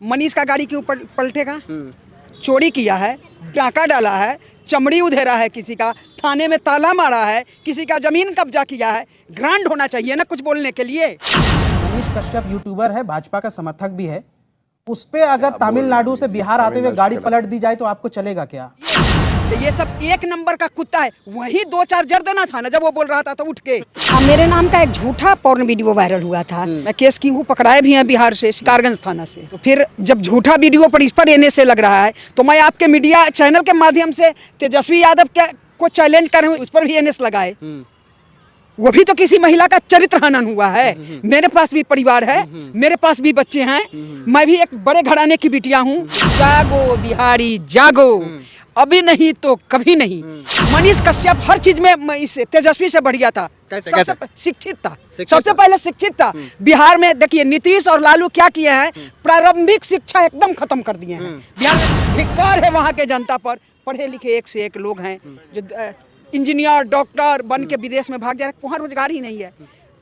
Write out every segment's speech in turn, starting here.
मनीष का गाड़ी क्यों पलटेगा? चोरी किया है, डाका डाला है, चमड़ी उधेरा है, किसी का थाने में ताला मारा है, किसी का जमीन कब्जा किया है। ग्रांड होना चाहिए ना कुछ बोलने के लिए। मनीष कश्यप यूट्यूबर है, भाजपा का समर्थक भी है। उस पे अगर तमिलनाडु से बिहार आते हुए गाड़ी पलट दी जाए तो आपको चलेगा क्या? तो ये सब एक नंबर का कुत्ता है। वही 2-4 जर देना था ना जब वो बोल रहा था तो उठ के। मेरे नाम का एक झूठा पोर्न वीडियो वायरल हुआ था। मैं केस की हूँ, पकड़ाए भी हैं बिहार से, शिकारगंज थाना से। तो फिर जब झूठा वीडियो पर इस पर एनएसए लग रहा है तो मैं आपके मीडिया चैनल के माध्यम से तेजस्वी यादव को चैलेंज कर रहा हूँ, उस पर भी एनएस लगाए। वो भी तो किसी महिला का चरित्र हनन हुआ है। मेरे पास भी परिवार है, मेरे पास भी बच्चे हैं, मैं भी एक बड़े घराने की बिटिया हूँ। जागो बिहारी जागो, अभी नहीं तो कभी नहीं। मनीष कश्यप हर चीज में इस तेजस्वी से बढ़िया था। कैसे? शिक्षित था, सबसे पहले शिक्षित था। बिहार में देखिए नीतीश और लालू क्या किए हैं, प्रारंभिक शिक्षा एकदम खत्म कर दिए हैं। बिहार में धिक्कार है वहाँ के जनता पर। पढ़े लिखे एक से एक लोग हैं जो इंजीनियर डॉक्टर बन के विदेश में भाग जा रहे हैं, वहाँ रोजगार ही नहीं है।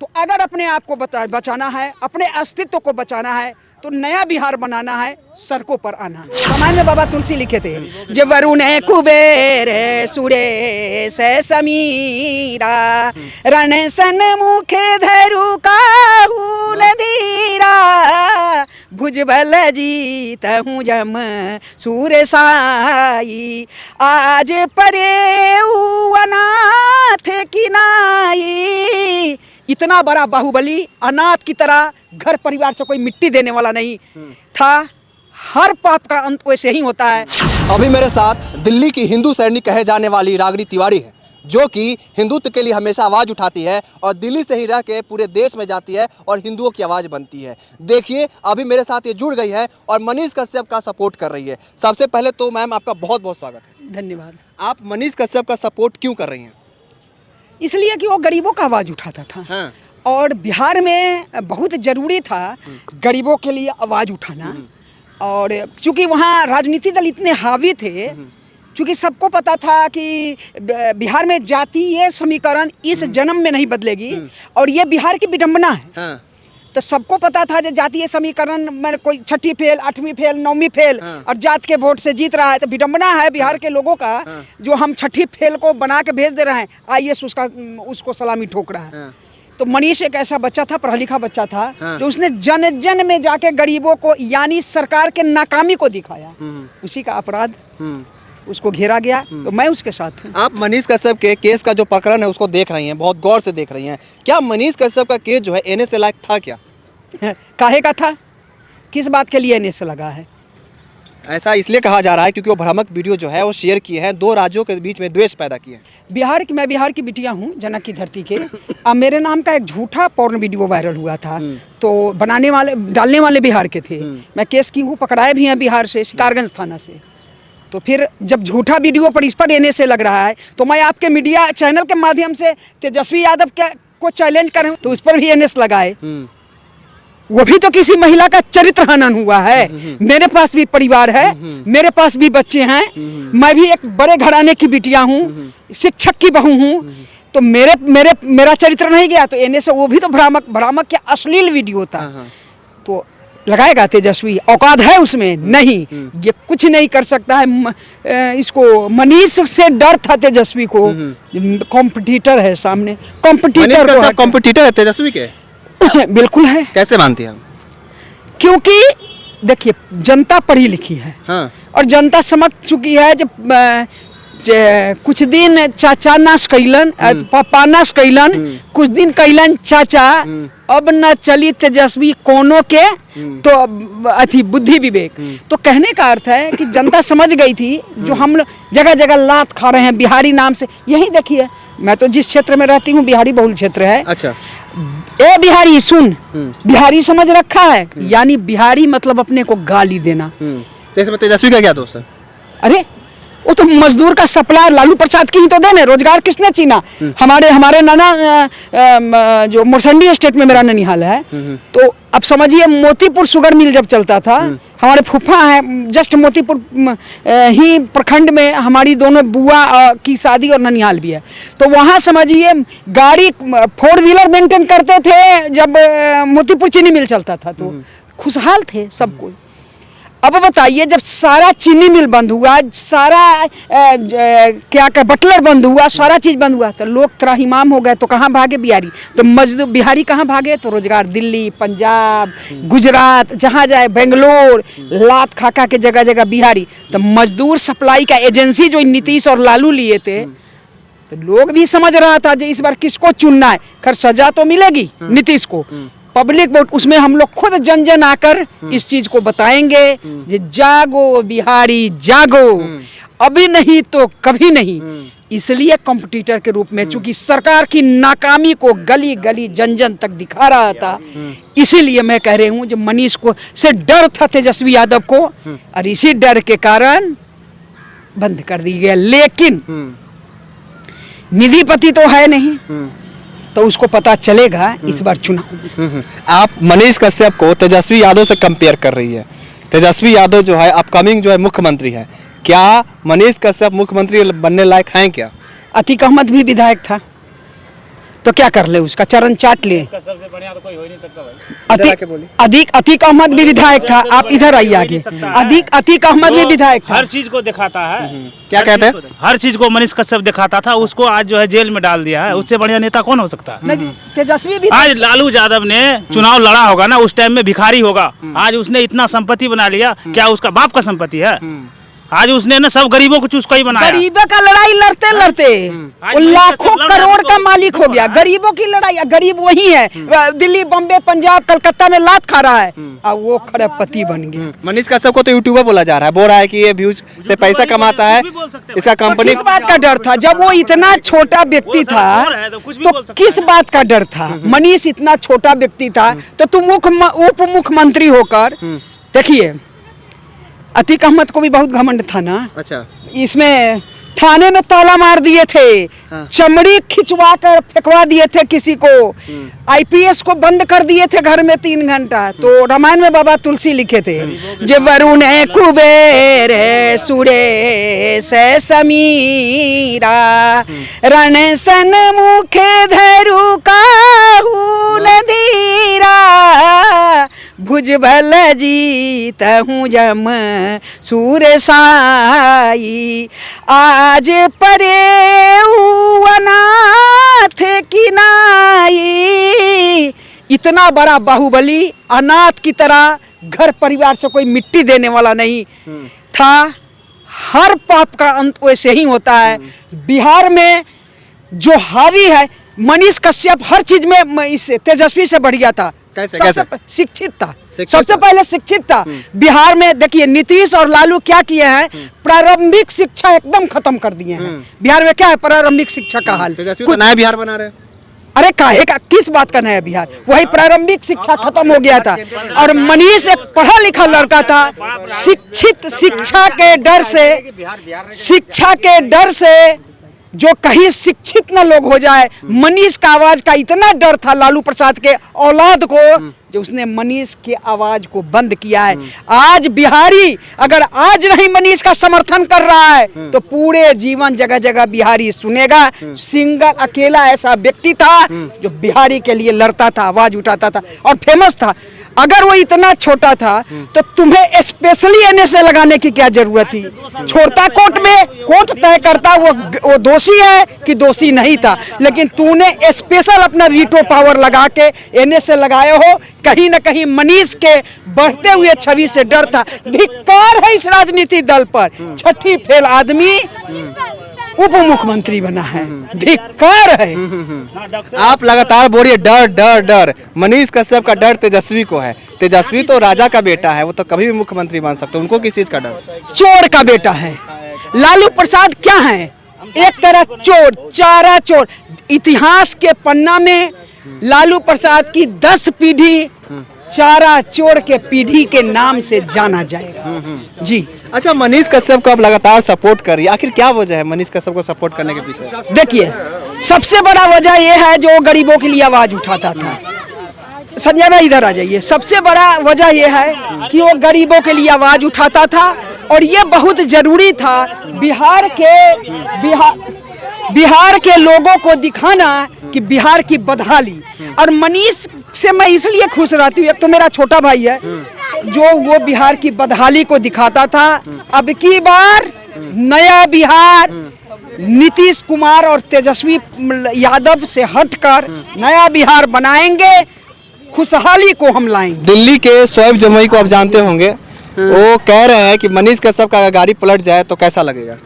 तो अगर अपने आप को बचाना है, अपने अस्तित्व को बचाना है, तो नया बिहार बनाना है, सड़कों पर आना है। रामायण में बाबा तुलसी लिखे थे, जब वरुण कुबेर सुरेश समीरा रण सन मुखे धरु काहू नदीरा भुजबल जीत हूँ जम सूर साई आज परे अनाथ किनाई। इतना बड़ा बाहुबली अनाथ की तरह घर परिवार से कोई मिट्टी देने वाला नहीं था। हर पाप का अंत वैसे ही होता है। अभी मेरे साथ दिल्ली की हिंदू सैनिक कहे जाने वाली रागिनी तिवारी है, जो कि हिंदुत्व के लिए हमेशा आवाज़ उठाती है और दिल्ली से ही रह के पूरे देश में जाती है और हिंदुओं की आवाज़ बनती है। देखिए अभी मेरे साथ ये जुड़ गई है और मनीष कश्यप का सपोर्ट कर रही है। सबसे पहले तो मैम आपका बहुत बहुत स्वागत है। धन्यवाद। आप मनीष कश्यप का सपोर्ट क्यों कर रही हैं? इसलिए कि वो गरीबों का आवाज़ उठाता था। हाँ। और बिहार में बहुत ज़रूरी था गरीबों के लिए आवाज़ उठाना। और चूँकि वहाँ राजनीति दल इतने हावी थे, चूँकि सबको पता था कि बिहार में जातीय समीकरण इस जन्म में नहीं बदलेगी और ये बिहार की विडंबना है। हाँ। तो सबको पता था कि जातीय समीकरण में कोई 6ठी फेल, 8वीं फेल, 9वीं फेल और जात के वोट से जीत रहा है। तो विडंबना है बिहार के लोगों का, जो हम 6ठी फेल को बना के भेज दे रहे हैं, आईएएस उसको सलामी ठोक रहा है। तो मनीष एक ऐसा बच्चा था, पढ़ा लिखा बच्चा था, जो उसने जन जन में जाके गरीबों को यानी सरकार के नाकामी को दिखाया। उसी का अपराध उसको घेरा गया, तो मैं उसके साथ हूँ। आप मनीष कश्यप के केस का जो प्रकरण है उसको देख रही हैं, बहुत गौर से देख रही हैं। क्या मनीष कश्यप का केस जो है एनएसए लायक था क्या? काहे का था? किस बात के लिए एनएसए लगा है? ऐसा इसलिए कहा जा रहा है क्योंकि वो भ्रामक वीडियो जो है वो शेयर किए हैं, 2 राज्यों के बीच में द्वेष पैदा किए हैं। मैं बिहार की बिटिया हूँ, जनक की धरती के। अब मेरे नाम का एक झूठा पोर्न वीडियो वायरल हुआ था, तो डालने वाले बिहार के थे। मैं केस की हूँ, पकड़ाए भी हैं बिहार से, शिकारगंज थाना से। तो फिर जब झूठा वीडियो पर इस पर एनएसए लग रहा है तो मैं आपके मीडिया चैनल के माध्यम से तेजस्वी यादव को चैलेंज कर रहा हूँ, तो उस पर भी एनएस लगाए। वो भी तो किसी महिला का चरित्र हनन हुआ है। मेरे पास भी परिवार है, मेरे पास भी बच्चे हैं, मैं भी एक बड़े घराने की बिटिया हूँ, शिक्षक की बहू हूँ। तो मेरा चरित्र नहीं गया तो एनएसए, वो भी तो भ्रामक क्या अश्लील वीडियो था। तो लगाएगा तेजस्वी? औकात है उसमें? नहीं, ये कुछ नहीं कर सकता है। इसको मनीष से डर था तेजस्वी को, कॉम्पिटिटर है सामने। कॉम्पिटिटर है तेजस्वी के? बिल्कुल है। कैसे मानती हैं? क्योंकि देखिए जनता पढ़ी लिखी है। हाँ। और जनता समझ चुकी है जब कुछ दिन चाचा नाश कैलन, पापा नाश कैलन, कुछ दिन कैलन चाचा, अब न चली तेजस्वी कोनो के तो अथी बुद्धि विवेक। तो कहने का अर्थ है कि जनता समझ गई थी, जो हम जगह जगह लात खा रहे हैं बिहारी नाम से। यही देखिए, मैं तो जिस क्षेत्र में रहती हूँ बिहारी बहुल क्षेत्र है। अच्छा। ए बिहारी सुन, बिहारी समझ रखा है, यानी बिहारी मतलब अपने को गाली देना। इसमें तेजस्वी का क्या दोष है? अरे वो तो मजदूर का सप्लायर लालू प्रसाद की ही तो देन है। रोजगार किसने छीना? हमारे नाना जो मोरसंडी स्टेट में मेरा ननिहाल है, तो अब समझिए मोतीपुर शुगर मिल जब चलता था, हमारे फूफा है जस्ट मोतीपुर ही प्रखंड में, हमारी दोनों बुआ की शादी और ननिहाल भी है। तो वहाँ समझिए गाड़ी 4 व्हीलर मेंटेन करते थे जब मोतीपुर चीनी मिल चलता था, तो खुशहाल थे सब कोई। अब बताइए, जब सारा चीनी मिल बंद हुआ, सारा क्या बटलर बंद हुआ, सारा चीज़ बंद हुआ, तो लोग त्राहिमाम हो गए, तो कहाँ भागे बिहारी? तो मजदूर बिहारी कहाँ भागे? तो रोजगार दिल्ली, पंजाब, गुजरात, जहाँ जाए, बेंगलोर, लात खाका के जगह जगह बिहारी। तो मजदूर सप्लाई का एजेंसी जो नीतीश और लालू लिए थे, तो लोग भी समझ रहा था जो इस बार किसको चुनना है। खैर सजा तो मिलेगी नीतीश को, पब्लिक वोट, उसमें हम लोग खुद जन जन आकर इस चीज को बताएंगे कि जागो बिहारी जागो, अभी नहीं तो कभी नहीं। इसलिए कॉम्पिटिटर के रूप में, चूंकि सरकार की नाकामी को गली गली जन जन तक दिखा रहा था, इसीलिए मैं कह रही हूँ जो मनीष को से डर था तेजस्वी यादव को, और इसी डर के कारण बंद कर दी गया। लेकिन निधिपति तो है नहीं, तो उसको पता चलेगा इस बार चुनाव में। आप मनीष कश्यप को तेजस्वी यादव से कंपेयर कर रही है। तेजस्वी यादव जो है अपकमिंग जो है मुख्यमंत्री है, क्या मनीष कश्यप मुख्यमंत्री बनने लायक हैं क्या? अतीक अहमद भी विधायक था, तो क्या कर ले, उसका चरण चाट ले। सबसे बढ़िया तो कोई हो ही नहीं सकता भाई। अतीक अहमद भी विधायक था। आप इधर आइए आगे। अतीक अहमद भी विधायक था। हर चीज को दिखाता है। क्या कहते हैं? हर चीज को मनीष कश्यप दिखाता था, उसको आज जो है जेल में डाल दिया है। उससे बढ़िया नेता कौन हो सकता है? नहीं, तेजस्वी भी आज लालू यादव ने चुनाव लड़ा होगा ना, उस टाइम में भिखारी होगा। आज उसने इतना संपत्ति बना लिया, क्या उसका बाप का संपत्ति है? आज उसने ना सब गरीबों को चूस ही बनाया। गरीबों का लड़ाई लड़ते लड़ते वो लाखों करोड़ का मालिक हो गया। गरीबों की लड़ाई, गरीब वही है, दिल्ली, बम्बे, पंजाब, कलकत्ता में लात खा रहा है, और वो खरबपति बन गया। मनीष कश्यप को तो यूट्यूबर बोला जा रहा है, बोल रहा है कि ये व्यूज से पैसा कमाता है, इसका कंपनी। किस बात का डर था? जब वो इतना छोटा व्यक्ति था, तो किस बात का डर था? मनीष इतना छोटा व्यक्ति था, तो तुम उप मुख्यमंत्री होकर, देखिए अतीक अहमद को भी बहुत घमंड था ना। अच्छा, इसमें थाने में ताला मार दिए थे, चमड़ी खिंचवा कर फेंकवा दिए थे किसी को, आईपीएस को बंद कर दिए थे घर में 3 घंटा। तो रामायण में बाबा तुलसी लिखे थे, जे वरुण कुबेर सुरेश समीरा, रण सन मुखे धरु काहू नदीरा, भुजबल जीत हूँ जम सूर साई, आज परे अनाथ किनाई। इतना बड़ा बाहुबली अनाथ की तरह घर परिवार से कोई मिट्टी देने वाला नहीं था। हर पाप का अंत वैसे ही होता है। बिहार में जो हावी है, मनीष कश्यप हर चीज में इस तेजस्वी से बढ़िया था। कैसे? शिक्षित था, सबसे पहले शिक्षित था। बिहार में देखिए नीतीश और लालू क्या किए हैं, प्रारंभिक शिक्षा एकदम खत्म कर दिए हैं। बिहार में क्या है प्रारंभिक शिक्षा का हाल? कुछ नया बिहार बना रहे हैं। अरे काहे का, किस बात का नया बिहार? वही प्रारंभिक शिक्षा खत्म हो गया था। और मनीष एक पढ़ा लिखा लड़का था, शिक्षित, शिक्षा के डर से जो कहीं शिक्षित न लोग हो जाए। मनीष का आवाज का इतना डर था लालू प्रसाद के औलाद को, जो उसने मनीष के आवाज को बंद किया है। आज बिहारी अगर आज नहीं मनीष का समर्थन कर रहा है, तो पूरे जीवन जगह जगह बिहारी सुनेगा। सिंगल अकेला ऐसा व्यक्ति था जो बिहारी के लिए लड़ता था, आवाज उठाता था और फेमस था। अगर वो इतना छोटा था, तो तुम्हें स्पेशली एनएसए लगाने की क्या जरूरत थी? छोड़ता कोर्ट में, कोर्ट तय करता वो दोषी है कि दोषी नहीं था। लेकिन तूने स्पेशल अपना वीटो पावर लगा के एनएसए लगाए हो। कहीं न कहीं मनीष के बढ़ते हुए छवि से डर था। धिक्कार है इस राजनीति दल पर, छठी फेल आदमी उप मुख्यमंत्री बना है, धिक्कार है। आप लगातार बोल रही है डर डर डर। मनीष कश्यप का डर तेजस्वी को है। तेजस्वी तो राजा का बेटा है, वो तो कभी भी मुख्यमंत्री बन सकते, उनको किस चीज का डर? चोर का बेटा है। लालू प्रसाद क्या है? एक तरह चोर, चारा चोर। इतिहास के पन्ना में लालू प्रसाद की 10 पीढ़ी चारा चोर के पीढ़ी के नाम से जाना जाएगा। जी अच्छा, मनीष कश्यप को आप लगातार सपोर्ट कर रही है, आखिर क्या वजह है मनीष कश्यप को सपोर्ट करने के पीछे? देखिए, सबसे बड़ा वजह यह है जो गरीबों के लिए आवाज उठाता था। संजय भाई इधर आ जाइए। सबसे बड़ा वजह यह है कि वो गरीबों के लिए आवाज उठाता था, और ये बहुत जरूरी था बिहार के लोगों को दिखाना कि बिहार की बदहाली। और मनीष से मैं इसलिए खुश रहती हूँ, एक तो मेरा छोटा भाई है, जो वो बिहार की बदहाली को दिखाता था। अब की बार नया बिहार नीतीश कुमार और तेजस्वी यादव से हटकर नया बिहार बनाएंगे, खुशहाली को हम लाएंगे। दिल्ली के शोएब जमुई को आप जानते होंगे, वो कह रहे हैं कि मनीष कश्यप का गाड़ी पलट जाए तो कैसा लगेगा?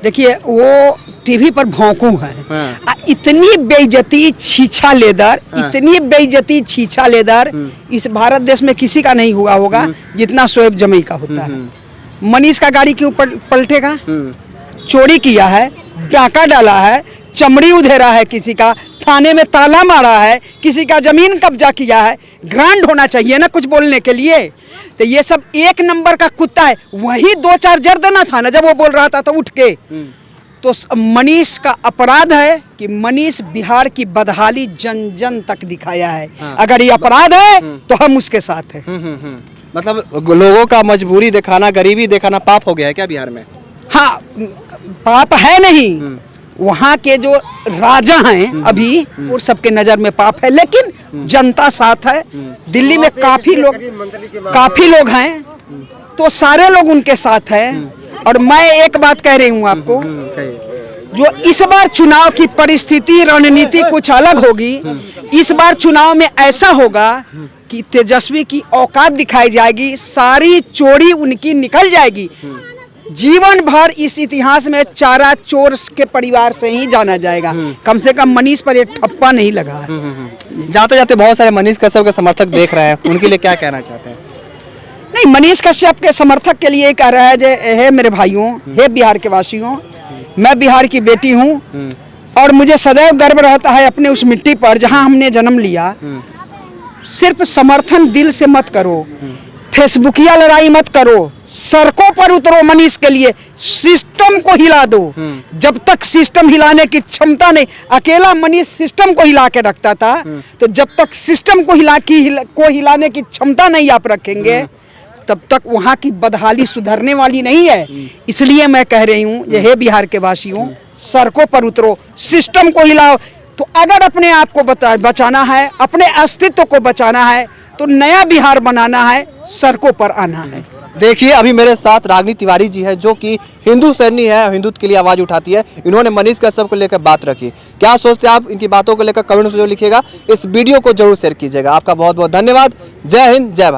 देखिए, वो टीवी पर भौंकू है। इतनी बेइज्जती छीछा लेदर, इतनी बेइज्जती छीछा लेदर इस भारत देश में किसी का नहीं हुआ होगा जितना शोएब जमुई का होता है। मनीष का गाड़ी क्यों पलटेगा? चोरी किया है, डाका डाला है, चमड़ी उधेरा है, किसी का थाने में ताला मारा है, किसी का जमीन कब्जा किया है। ग्रांड होना चाहिए ना कुछ बोलने के लिए। तो ये सब एक नंबर का कुत्ता है। वही 2-4 जर देना था ना जब वो बोल रहा था तो उठ के। तो मनीष का अपराध है कि मनीष बिहार की बदहाली जन जन तक दिखाया है। अगर ये अपराध है तो हम उसके साथ हैं। मतलब लोगों का मजबूरी दिखाना, गरीबी दिखाना पाप हो गया है क्या बिहार में? हाँ, पाप है नहीं। वहाँ के जो राजा हैं अभी वो सबके नज़र में पाप है, लेकिन जनता साथ है। दिल्ली में काफ़ी लोग हैं तो सारे लोग उनके साथ हैं। और मैं एक बात कह रही हूँ आपको, जो इस बार चुनाव की परिस्थिति रणनीति कुछ अलग होगी। इस बार चुनाव में ऐसा होगा कि तेजस्वी की औकात दिखाई जाएगी, सारी चोरी उनकी निकल जाएगी। जीवन भर इस इतिहास में चारा चोर के परिवार से ही जाना जाएगा। कम से कम मनीष पर एक ठप्पा नहीं लगा है। जाते जाते बहुत सारे मनीष कश्यप के समर्थक देख रहे हैं, उनके लिए क्या कहना चाहते हैं? नहीं, मनीष कश्यप के समर्थक के लिए कह रहा है जे हे मेरे भाइयों, हे बिहार के वासियों, मैं बिहार की बेटी हूँ और मुझे सदैव गर्व रहता है अपने उस मिट्टी पर जहाँ हमने जन्म लिया। सिर्फ समर्थन दिल से मत करो, फेसबुकिया लड़ाई मत करो, सड़कों पर उतरो मनीष के लिए, सिस्टम को हिला दो। जब तक सिस्टम हिलाने की क्षमता नहीं, अकेला मनीष सिस्टम को हिला के रखता था, तो जब तक सिस्टम को हिलाने की क्षमता नहीं आप रखेंगे तब तक वहाँ की बदहाली सुधरने वाली नहीं है। इसलिए मैं कह रही हूँ ये हे बिहार के वासियों, सड़कों पर उतरो, सिस्टम को हिलाओ। तो अगर अपने आप को बचाना है, अपने अस्तित्व को बचाना है, तो नया बिहार बनाना है, सड़कों पर आना है। देखिए, अभी मेरे साथ रागिनी तिवारी जी है जो कि हिंदू सैनी है, हिंदुत्व के लिए आवाज उठाती है। इन्होंने मनीष कश्यप को लेकर बात रखी। क्या सोचते हैं आप इनकी बातों को लेकर? कमेंट में जो लिखिएगा, इस वीडियो को जरूर शेयर कीजिएगा। आपका बहुत बहुत धन्यवाद। जय हिंद, जय भारत।